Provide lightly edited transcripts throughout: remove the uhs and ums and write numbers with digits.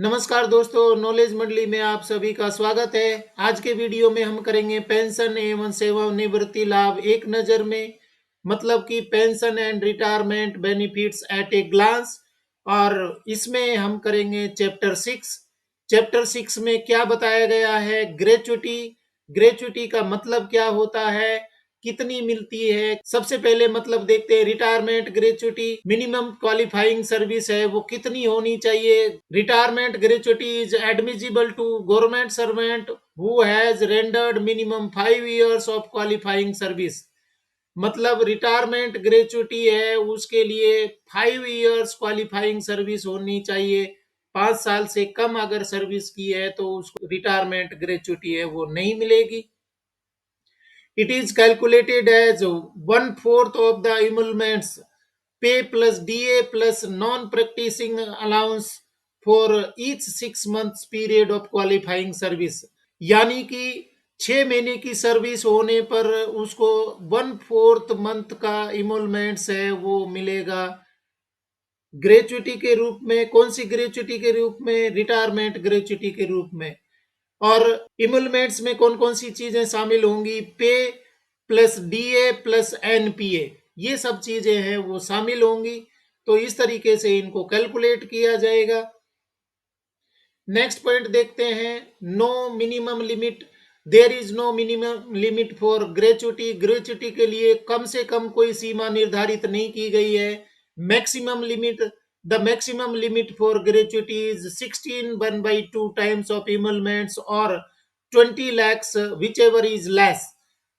नमस्कार दोस्तों, नॉलेज मंडली में आप सभी का स्वागत है। आज के वीडियो में हम करेंगे पेंशन एवं सेवानिवृत्ति लाभ एक नज़र में, मतलब कि pension and retirement benefits at a glance. और इसमें हम करेंगे चैप्टर 6। चैप्टर 6 में क्या बताया गया है? ग्रेच्युटी। ग्रेच्युटी का मतलब क्या होता है, कितनी मिलती है? सबसे पहले मतलब देखते हैं retirement gratuity. Minimum qualifying service है वो कितनी होनी चाहिए? Retirement gratuity is admissible to government servant who has rendered minimum 5 years of qualifying service. मतलब रिटायरमेंट ग्रेच्युटी है उसके लिए 5 years क्वालिफाइंग सर्विस होनी चाहिए। 5 साल से कम अगर सर्विस की है तो उसको रिटायरमेंट ग्रेच्युटी है वो नहीं मिलेगी। It is calculated as 1/4 of the emoluments pay plus DA plus non-practicing allowance for each 6 months period of qualifying service। यानी कि 6 महीने की सर्विस होने पर उसको 1/4 मंथ का इमोलमेंट्स है वो मिलेगा ग्रेच्युटी के रूप में। कौन सी ग्रेच्युटी के रूप में? रिटायरमेंट ग्रेच्युटी के रूप में। और इमोलमेंट्स में कौन कौन सी चीजें शामिल होंगी? पे प्लस डीए प्लस एनपीए, ये सब चीजें हैं वो शामिल होंगी। तो इस तरीके से इनको कैलकुलेट किया जाएगा। नेक्स्ट पॉइंट देखते हैं, no minimum limit. There is no minimum limit for gratuity. Gratuity के लिए कम से कम कोई सीमा निर्धारित नहीं की गई है। Maximum limit, the maximum limit for gratuity is 16 1/2 times of emoluments और 20 lakhs whichever is less.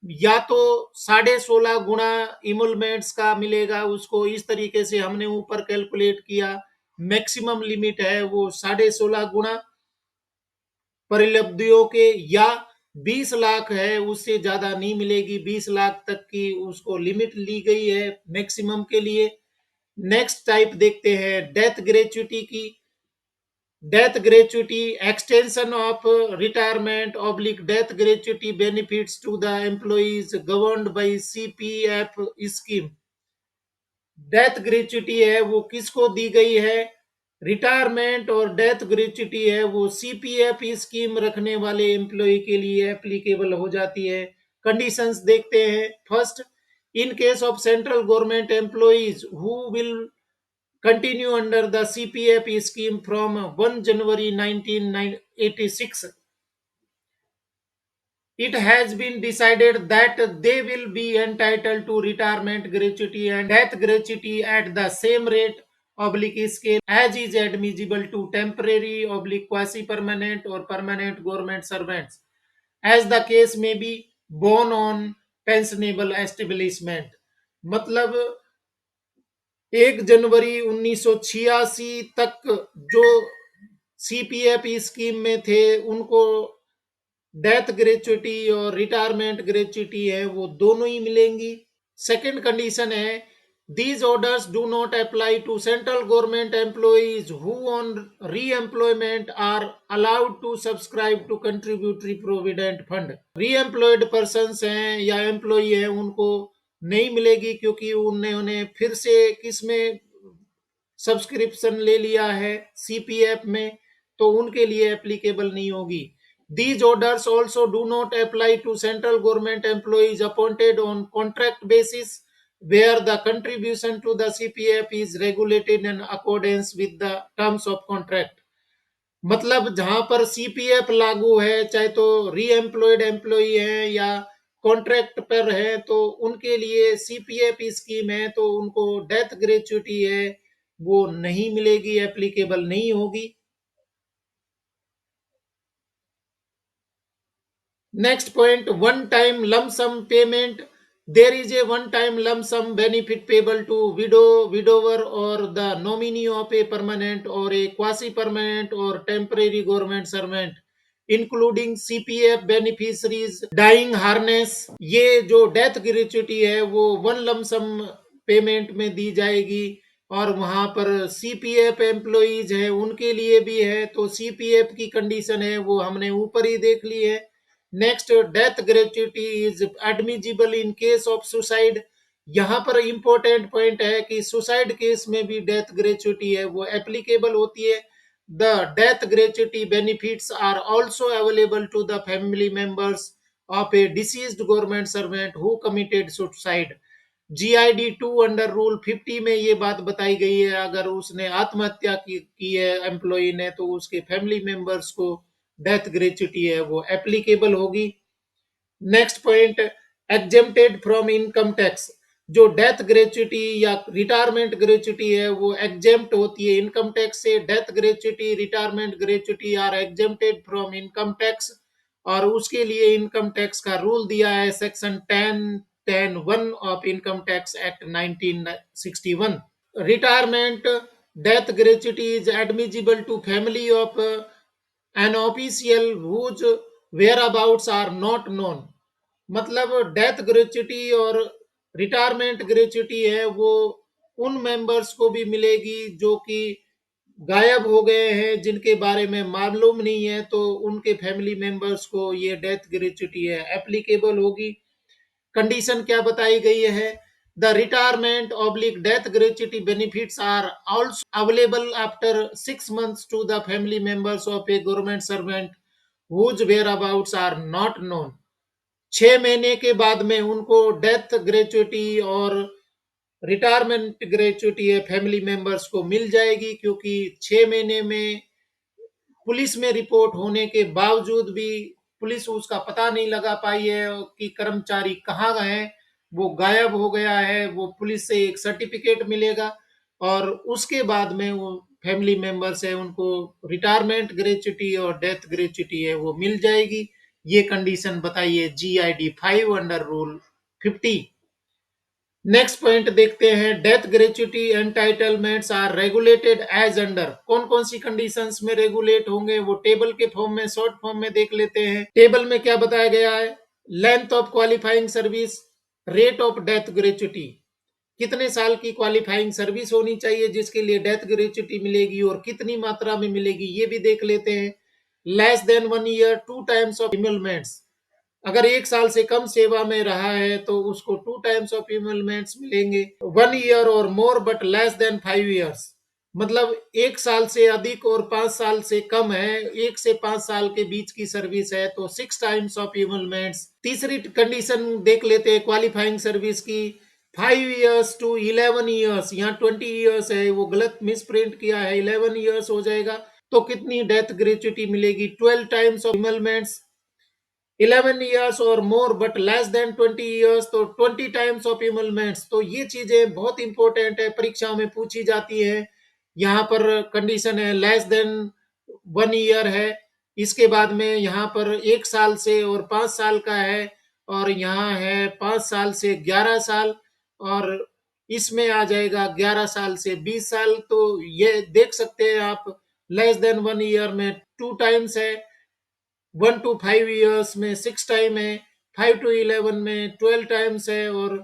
या तो 16.5 गुना इमोलमेंट्स का मिलेगा उसको। इस तरीके से हमने ऊपर कैलकुलेट किया। मैक्सिमम लिमिट है वो 16.5 गुना परिलब्धियों के, या 20 लाख है उससे ज्यादा नहीं मिलेगी। 20 लाख तक की उसको लिमिट ली गई है मैक्सिमम के लिए। नेक्स्ट टाइप देखते हैं डेथ ग्रेच्युटी की। Death gratuity, extension of retirement oblique death gratuity benefits to the employees governed by CPF scheme. Death gratuity है वो किसको दी गई है? रिटायरमेंट और डेथ ग्रेच्युटी है वो सीपीएफ स्कीम रखने वाले एम्प्लॉय के लिए एप्लीकेबल हो जाती है। कंडीशंस देखते हैं। First, in case of central government employees who will continue under the CPF scheme from 1 January 1986, it has been decided that they will be entitled to retirement gratuity and death gratuity at the same rate oblique scale as is admissible to temporary oblique quasi permanent or permanent government servants, as the case may be born on pensionable establishment। मतलब 1 जनवरी 1986 तक जो CPF scheme में थे उनको death gratuity और retirement gratuity है वो दोनों ही मिलेंगी। सेकंड कंडीशन है, these orders do not apply to central government employees who on re-employment are allowed to subscribe to contributory provident fund। re-employed persons हैं या एम्प्लॉई हैं उनको नहीं मिलेगी क्योंकि उन्होंने फिर से किसमें सब्सक्रिप्शन ले लिया है? सीपीएफ में, तो उनके लिए एप्लीकेबल नहीं होगी। These orders also do not apply to central government employees appointed on contract basis where the contribution to the CPF is regulated in accordance with the terms of contract। मतलब जहां पर CPF लागू है, चाहे तो री एम्प्लॉयड एम्प्लॉई है या कॉन्ट्रैक्ट पर है, तो उनके लिए सीपीएफ स्कीम है तो उनको डेथ ग्रेच्युटी है वो नहीं मिलेगी, एप्लीकेबल नहीं होगी। Next point, one time lump sum payment. There is a one time lump sum benefit payable to widow, widower और the nominee of a permanent और ए क्वासी परमानेंट और temporary government servant including CPF beneficiaries dying harness. ये जो death gratuity है वो one lump sum payment में दी जाएगी। और वहां पर सीपीएफ एम्प्लॉइज है उनके लिए भी है, तो सीपीएफ की कंडीशन है वो हमने ऊपर ही देख ली है। Next, death gratuity is admissible in case of suicide. यहाँ पर इंपॉर्टेंट पॉइंट है कि सुसाइड केस में भी डेथ ग्रेच्युटी है वो एप्लीकेबल होती है। The death gratuity benefits are also available to the family members of a deceased government servant who committed suicide. GID 2 under rule 50 में ये बात बताई गई है, अगर उसने आत्महत्या की है एम्प्लॉय ने, तो उसके फैमिली मेंबर्स को डेथ ग्रेच्युटी है वो एप्लीकेबल होगी। Next point, exempted from income tax. जो डेथ ग्रेच्युटी या रिटायरमेंट ग्रेच्युटी है वो एग्जेम्प्ट होती है इनकम टैक्स से। Death gratuity, retirement gratuity are exempted from income tax, और उसके लिए इनकम टैक्स का रूल दिया है section 10(1) of income tax act 1961। Retirement death gratuity is admissible to family of an official whose वेयरअबाउट्स are not known. मतलब death gratuity और retirement gratuity है वो उन मेंबर्स को भी मिलेगी जो कि गायब हो गए हैं, जिनके बारे में मालूम नहीं है, तो उनके फैमिली मेंबर्स को ये डेथ ग्रेच्युटी है एप्लीकेबल होगी। कंडीशन क्या बताई गई है? The retirement oblique death gratuity benefits are also available after 6 months to the family members of a government servant whose whereabouts are not known. 6 महीने के बाद में उनको डेथ ग्रेच्युटी और रिटायरमेंट ग्रेच्युटी है फैमिली मेंबर्स को मिल जाएगी, क्योंकि 6 महीने में पुलिस में रिपोर्ट होने के बावजूद भी पुलिस उसका पता नहीं लगा पाई है कि कर्मचारी कहाँ गए हैं, वो गायब हो गया है। वो पुलिस से एक सर्टिफिकेट मिलेगा और उसके बाद में वो फैमिली मेंबर्स है उनको रिटायरमेंट ग्रेच्युटी और डेथ ग्रेच्युटी है वो मिल जाएगी। ये कंडीशन बताइए GID 5 under rule 50। Next point देखते हैं, death gratuity entitlements are regulated as under. कौन कौन सी कंडीशंस में रेगुलेट होंगे वो टेबल के फॉर्म में, शॉर्ट फॉर्म में देख लेते हैं। टेबल में क्या बताया गया है? Length of qualifying service, rate of death gratuity, कितने साल की क्वालिफाइंग सर्विस होनी चाहिए जिसके लिए डेथ ग्रेच्युटी मिलेगी और कितनी मात्रा में मिलेगी ये भी देख लेते हैं। Less than 1 year 2 times of emoluments, अगर 1 साल से कम सेवा में रहा है तो उसको 2 times ऑफ इमलमेंट्स मिलेंगे। 1 year और more but less than 5 years, मतलब 1 साल से अधिक और 5 साल से कम है, 1 से 5 साल के बीच की सर्विस है तो 6 times ऑफ इमलमेंट्स। तीसरी कंडीशन देख लेते हैं क्वालिफाइंग सर्विस की, 5 years to 11 years, यहाँ 20 years है, वो गलत मिस प्रिंट किया है, 11 years हो जाएगा। तो कितनी डेथ ग्रेच्युटी मिलेगी? 12 times ऑफ इमलमेंट्स। 11 years और more but less than 20 years, तो 20 times ऑफ इमलमेंट्स। तो ये चीजें बहुत इंपॉर्टेंट है, परीक्षाओं में पूछी जाती है। यहाँ पर कंडीशन है लेस देन 1 year है, इसके बाद में यहाँ पर 1 साल से और 5 साल का है, और यहाँ है 5 साल से 11 साल, और इसमें आ जाएगा 11 साल से 20 साल। तो ये देख सकते हैं आप, लेस देन 1 year में 2 times है, 1 to 5 years में 6 टाइम है, 5 to 11 में 12 टाइम्स है, और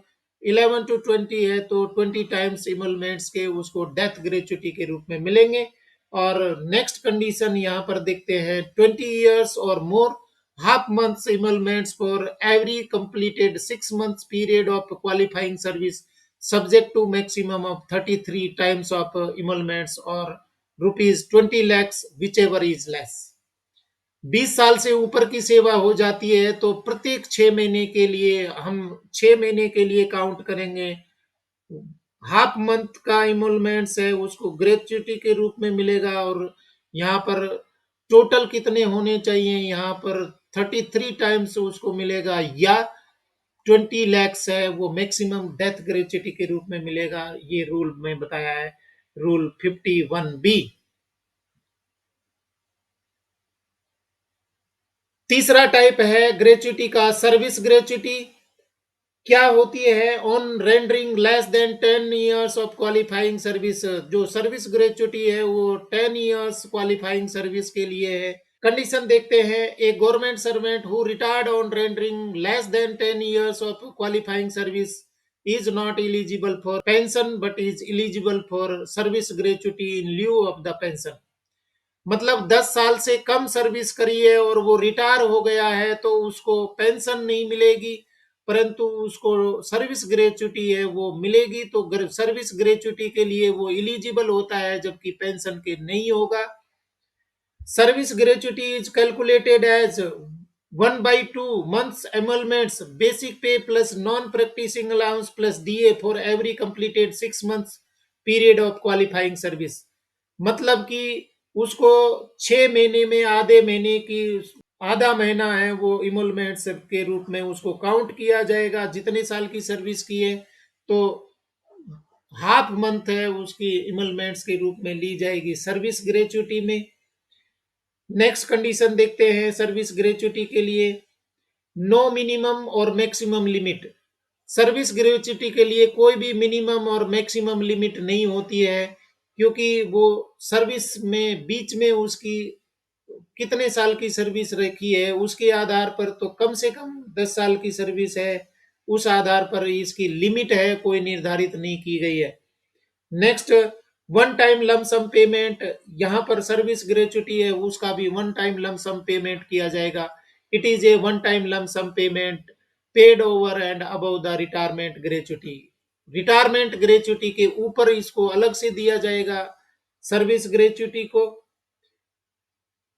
11 to 20 है तो 20 टाइम्स इमलमेंट्स के उसको डेथ ग्रेच्युटी के रूप में मिलेंगे। और नेक्स्ट कंडीशन यहाँ पर देखते हैं, 20 years और more half months emoluments for every completed 6 months period of qualifying service subject to maximum of 33 times of emoluments और ₹20 lakhs whichever is less. 20 साल से ऊपर की सेवा हो जाती है तो प्रत्येक 6 महीने के लिए हम 6 महीने के लिए काउंट करेंगे। हाफ मंथ का इमोलमेंट्स है उसको ग्रेच्युटी के रूप में मिलेगा, और यहाँ पर टोटल कितने होने चाहिए, यहाँ पर 33 टाइम्स उसको मिलेगा, या 20 lakhs है वो मैक्सिमम डेथ ग्रेच्युटी के रूप में मिलेगा। ये रूल में बताया है, रूल 51B। तीसरा टाइप है ग्रेच्युटी का सर्विस ग्रेच्युटी। क्या होती है? On rendering less than 10 years of qualifying service. जो सर्विस ग्रेच्युटी है वो 10 years क्वालिफाइंग सर्विस के लिए है। कंडीशन देखते हैं, a government servant who retired on rendering less than 10 years of qualifying service is not eligible for pension but is eligible for service gratuity in lieu of the pension. मतलब 10 साल से कम service करी है और वो retire हो गया है तो उसको पेंशन नहीं मिलेगी, परंतु उसको सर्विस ग्रेच्युटी है वो मिलेगी। तो सर्विस ग्रेच्युटी के लिए वो इलिजिबल होता है, जबकि पेंशन के नहीं होगा। Service gratuity is calculated as 1 by 2 months emoluments, basic pay plus non-practicing allowance plus DA for every completed 6 months period of qualifying service. मतलब कि उसको 6 महीने में आधे महीने की आधा महीना है वो इमोलमेंट्स के रूप में उसको काउंट किया जाएगा। जितने साल की सर्विस की है तो हाफ मंथ है उसकी इमोलमेंट्स के रूप में ली जाएगी सर्विस ग्रेचुटी में। नेक्स्ट कंडीशन देखते हैं सर्विस ग्रेचुटी के लिए। नो मिनिमम और मैक्सिमम लिमिट। सर्विस ग्रेचुटी के लिए कोई भी मिनिमम और मैक्सिमम लिमिट नहीं होती है, क्योंकि वो सर्विस में बीच में उसकी कितने साल की सर्विस रखी है उसके आधार पर तो कम से कम 10 साल की सर्विस है, उस आधार पर इसकी लिमिट है, कोई निर्धारित नहीं की गई है। Next, one time lump sum payment. यहाँ पर सर्विस ग्रेचुटी है उसका भी वन टाइम लमसम पेमेंट किया जाएगा। It is a one time lump sum payment paid over and above the retirement gratuity. Retirement gratuity के ऊपर इसको अलग से दिया जाएगा सर्विस ग्रेचुटी को।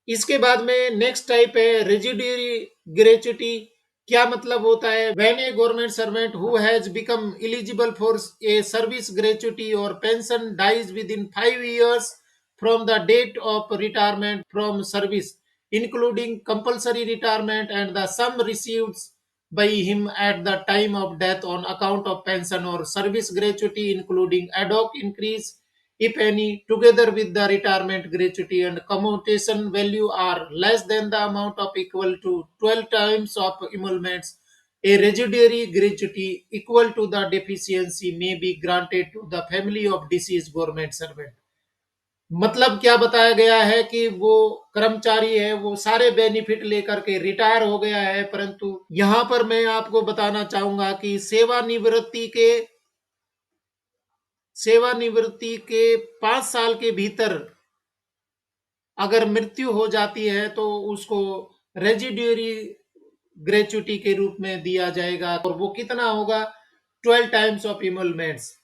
इसके बाद में नेक्स्ट टाइप है रेजिडुअरी ग्रेचुटी। क्या मतलब होता है? When a government servant who has become eligible for a service gratuity और pension dies within 5 years from the date of retirement from service, including compulsory retirement and the sum received by him at the time of death on account of pension or service gratuity, including ad hoc increase if any, together with the retirement gratuity and commutation value are less than the amount of equal to 12 times of emoluments, a residuary gratuity equal to the deficiency may be granted to the family of deceased government servant। मतलब क्या बताया गया है कि वो कर्मचारी है वो सारे बेनिफिट लेकर के रिटायर हो गया है, परंतु यहां पर मैं आपको बताना चाहूंगा कि सेवानिवृत्ति के 5 साल के भीतर अगर मृत्यु हो जाती है तो उसको रेजिड्यूरी ग्रेचुटी के रूप में दिया जाएगा, और वो कितना होगा? 12 टाइम्स ऑफ इमोलमेंट्स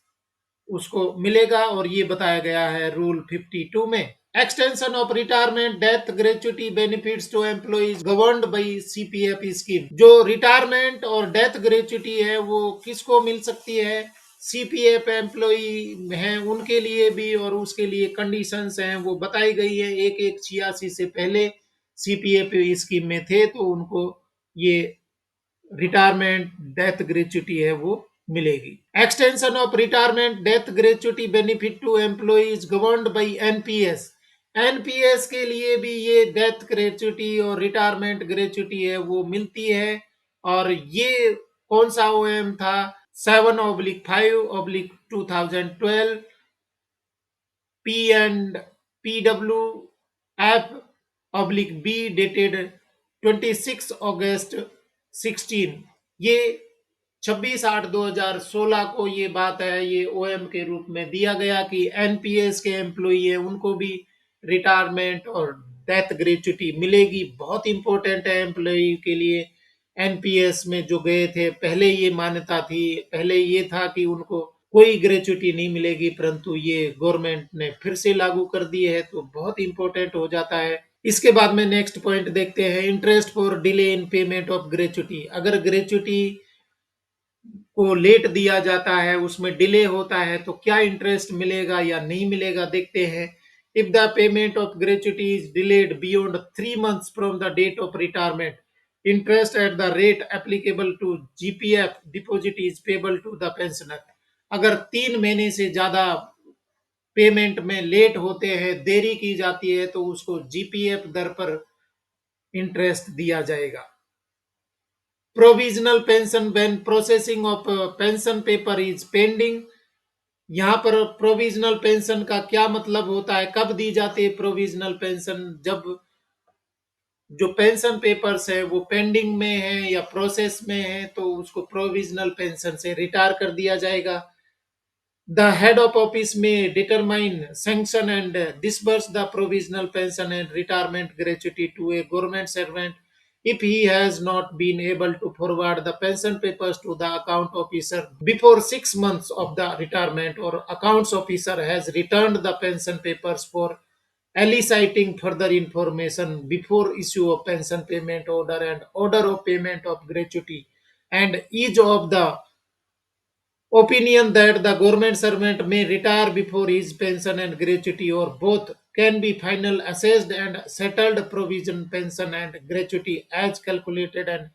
उसको मिलेगा, और ये बताया गया है रूल 52 में। Extension of retirement death gratuity benefits to employees governed by CPF scheme. जो रिटायरमेंट और डेथ ग्रेचुटी है वो किसको मिल सकती है? सीपीएफ एम्प्लॉई हैं उनके लिए भी, और उसके लिए कंडीशंस हैं वो बताई गई है। 1/1/86 से पहले सीपीएफ स्कीम में थे तो उनको ये रिटायरमेंट डेथ ग्रेचुटी है वो मिलेगी। Extension of retirement death gratuity benefit to employees governed by NPS. NPS के लिए भी ये डेथ ग्रेचुटी और रिटायरमेंट ग्रेचुटी है वो मिलती है, और ये कौन सा ओएम था? 7/5/2012 P and PWF/B dated 26 अगस्त 16। ये 26/8/2016 को ये बात है, ये ओएम के रूप में दिया गया कि एनपीएस के एम्प्लॉई है उनको भी रिटायरमेंट और डेथ ग्रेचुटी मिलेगी। बहुत इंपॉर्टेंट है एम्प्लॉई के लिए। एनपीएस में जो गए थे पहले ये मान्यता थी, पहले ये था कि उनको कोई ग्रेचुटी नहीं मिलेगी, परंतु ये गवर्नमेंट ने फिर से लागू कर दी है तो बहुत इंपॉर्टेंट हो जाता है। इसके बाद में नेक्स्ट पॉइंट देखते हैं, interest for delay in payment of gratuity. अगर ग्रेचुटी को लेट दिया जाता है, उसमें डिले होता है, तो क्या इंटरेस्ट मिलेगा या नहीं मिलेगा देखते हैं। If the payment of gratuity is delayed beyond 3 months from the date of retirement, interest at the rate applicable to GPF deposit is payable to the pensioner. अगर 3 महीने से ज्यादा पेमेंट में लेट होते हैं, देरी की जाती है, तो उसको जीपीएफ दर पर इंटरेस्ट दिया जाएगा। Provisional pension when processing of pension paper is pending. यहाँ पर प्रोविजनल पेंशन का क्या मतलब होता है? कब दी जाती है प्रोविजनल पेंशन? जब जो पेंशन पेपर्स है वो पेंडिंग में है या प्रोसेस में है तो उसको प्रोविजनल पेंशन से रिटायर कर दिया जाएगा। The head of office may determine, sanction and disburse the provisional pension and retirement gratuity to a government servant if he has not been able to forward the pension papers to the account officer before 6 months of the retirement, or accounts officer has returned the pension papers for eliciting further information before issue of pension payment order and order of payment of gratuity, and each of the opinion that the government servant may retire before his pension and gratuity or both can be final assessed and settled provision pension and gratuity as calculated and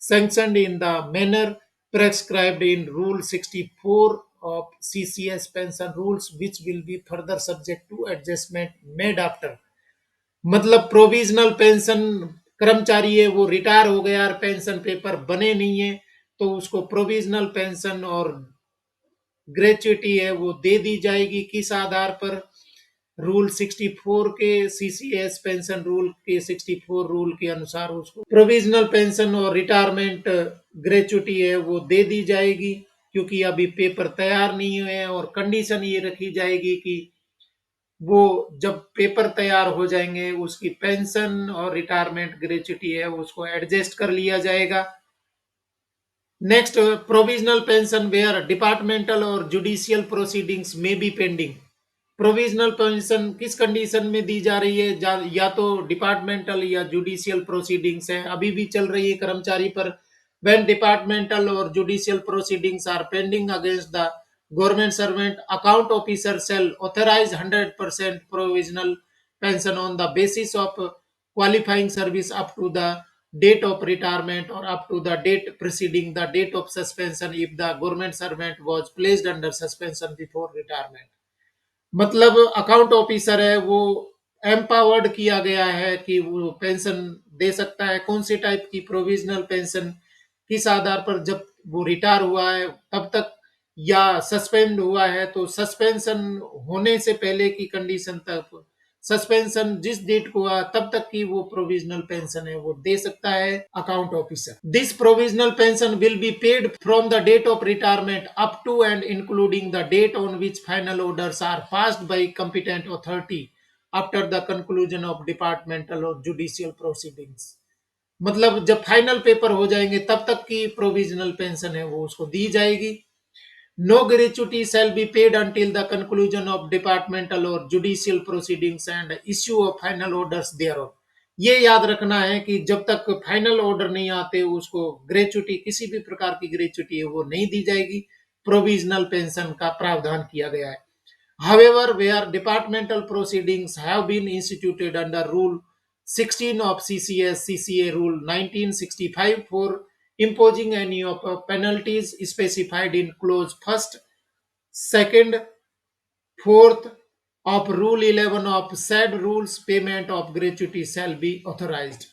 sanctioned in the manner prescribed in rule 64 of CCS pension rules, which will be further subject to adjustment made after. मतलब provisional pension कर्मचारी है वो retire हो गया और pension paper बने नहीं है, तो उसको प्रोविजनल पेंशन और ग्रेच्युटी है वो दे दी जाएगी। किस आधार पर? रूल 64 के सीसीएस पेंशन रूल के 64 रूल के अनुसार उसको प्रोविजनल पेंशन और रिटायरमेंट ग्रेच्युटी है वो दे दी जाएगी, क्योंकि अभी पेपर तैयार नहीं हुए हैं और कंडीशन ये रखी जाएगी कि वो जब पेपर तैयार हो जाएंगे उसकी पेंशन और रिटायरमेंट ग्रेच्युटी है उसको एडजस्ट कर लिया जाएगा। Next, provisional pension where departmental और जुडिशियल प्रोसीडिंग्स में बी पेंडिंग। प्रोविजनल पेंशन किस कंडीशन में दी जा रही है? या तो डिपार्टमेंटल या जुडिशियल प्रोसीडिंग्स है, अभी भी चल रही है कर्मचारी पर। व्हेन डिपार्टमेंटल और judicial proceedings are pending against the government servant, account officer shall authorise 100% provisional pension on the basis of qualifying service up to the date of retirement or up to the date preceding the date of suspension if the government servant was placed under suspension before retirement। मतलब account officer है वो empowered किया गया है कि वो pension दे सकता है। कौन सी टाइप की? Provisional pension. किस आधार पर? जब वो रिटायर हुआ है तब तक, या सस्पेंड हुआ है तो सस्पेंशन होने से पहले की कंडीशन तक, सस्पेंशन जिस डेट को हुआ तब तक की वो प्रोविजनल पेंशन है वो दे सकता है account officer. This provisional pension will be paid from the date of retirement up to and including the date on which final orders are passed by competent authority after the conclusion of departmental और judicial proceedings. मतलब जब final paper हो जाएंगे तब तक की provisional pension है वो उसको दी जाएगी। No gratuity shall be paid until the conclusion of departmental or judicial proceedings and issue of final orders thereof। ये याद रखना है कि जब तक फाइनल ऑर्डर नहीं आते उसको ग्रेच्युटी, किसी भी प्रकार की ग्रेच्युटी है वो नहीं दी जाएगी। प्रोविजनल पेंशन का प्रावधान किया गया है। However, where departmental proceedings have been instituted under Rule 16 of CCS CCA Rule 1965 for imposing any of penalties specified in clause first, second, fourth of Rule 11 of said rules, payment of gratuity shall be authorized।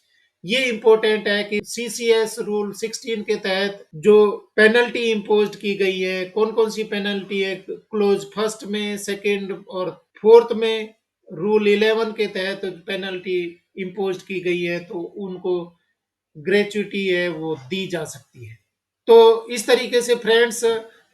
ये important है कि CCS rule 16 के तहत जो penalty impose की गई है, कौन कौन सी पेनल्टी है? क्लोज फर्स्ट में, सेकंड और फोर्थ में, रूल 11 के तहत पेनल्टी इम्पोज की गई है तो उनको ग्रेच्युटी है वो दी जा सकती है। तो इस तरीके से फ्रेंड्स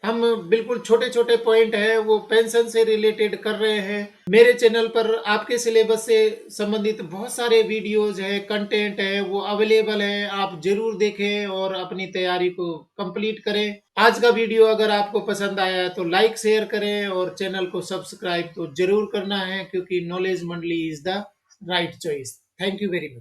हम बिल्कुल छोटे छोटे पॉइंट है वो पेंशन से रिलेटेड कर रहे हैं। मेरे चैनल पर आपके सिलेबस से संबंधित बहुत सारे वीडियोज है, कंटेंट है वो अवेलेबल है, आप जरूर देखें और अपनी तैयारी को कंप्लीट करें। आज का वीडियो अगर आपको पसंद आया है तो लाइक शेयर करें और चैनल को सब्सक्राइब तो जरूर करना है, क्योंकि नॉलेज मंडली is the right choice. Thank you very much.